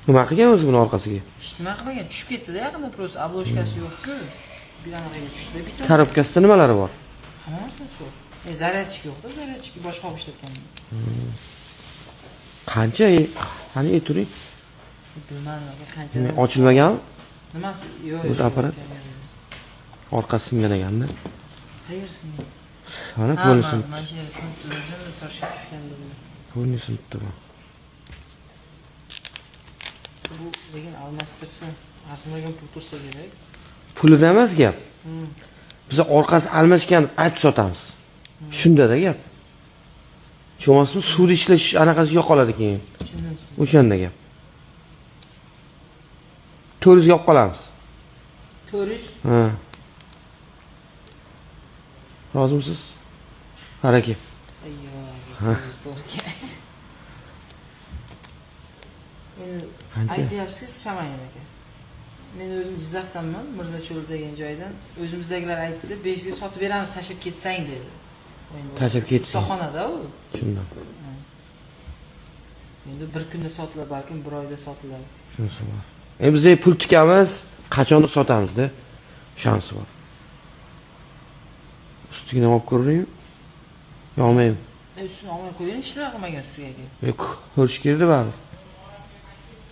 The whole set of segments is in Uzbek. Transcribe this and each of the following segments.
Nima qilgan o'zi buni orqasiga? Hech nima qilmagan, tushib ketdi-da yaqinda, просто obloshkasi yo'q-ku. Biranaga tushdi, bitta. Korobkasida nimalari bor? Hammasi bor. Zaryadchik yo'q-da, zaryadchik boshqa olib ishlatgan. Qancha? Qani turing. Bilmadim, qancha. Ochilmaganmi? Nimasi? Yo'q. Bu apparat. Orqasi singan ekanda. Qayerga singan? Mana ko'rinisin. Mana shu yerda sinib toshga tushgan dedi. Ko'rinisin bu. Bu lekin almashtirsa, arzimagan pul tursa kerak. Pulida emas gap. Biz orqasi almashgan aytib sotamiz. Shunda-da gap. Cho'masmi suvda ishlash anaqasi yo'qoladi keyin. Tushundim siz. O'shanda gap. 400 ga olib qolamiz. 400? Ha. Rozimisiz? Qaraki. Ayyo, to'g'ri. Meni aytyapsiz Shamayin aka. Men o'zim Jizzaxdanman, Mirzacho'l degan joydan. O'zimizdagilar aytdi, 5 ga sotib beramiz, tashlab ketsang dedi. Tashlab ketsang. Ustaxonada u. Shundan. Endi bir kunda sotiladi, balkim bir oyda sotiladi. Shunisi bor. Biz pul tikamiz, qachondir sotamiz-da. Shansi bor. Ustiga olib ko'ring. Yo'qmaymi? Ustini olmay qo'ying, hech nima qilmagan ustiga aka. Yo'q, ko'rish kerakda bari.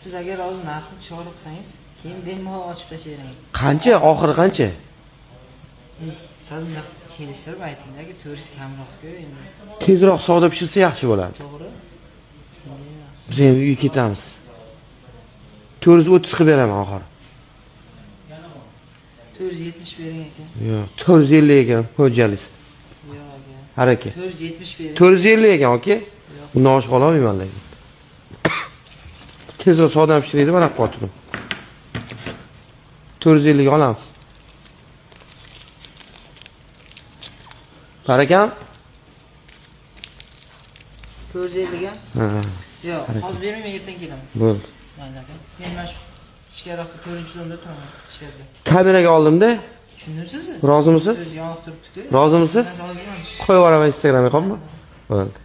Siz agar hozir narxni chiqarib qilsangiz, keyin bemalol ochib tashlayvering. Qancha? Oxiri qancha? Sal kelishtirib aytinglar-ki, 400 kamroq-ku endi. Tezroq savdo pishirsa yaxshi bo'ladi. To'g'ri. Biz ham uyga ketamiz. 430 qilib beraman oxiri. 470 bering aka. Yo'q, 450 ekan, xo'jalingiz. Yo'q aka. Haraka. 470 bering. 450 ekan, oke? Bundan oshib qolmayman lekin. Tezroq savdo pishiraydi mana qotirim. 450 ga olamiz. Barakam? 450 ga? Ha. Yo'q, hozir bermayman, ertaga kelaman. Bo'ldi. Mayli aka. Men mana shu ichkariroqda 4-domda turaman, ichkarida. Kameraga oldim-da. Tushundimsiz? Rozimisiz? Yoniq turibdi-ku. Rozimisiz? Men roziman. Qo'yib yuboraman Instagramga, xo'pmi? Bo'ldi.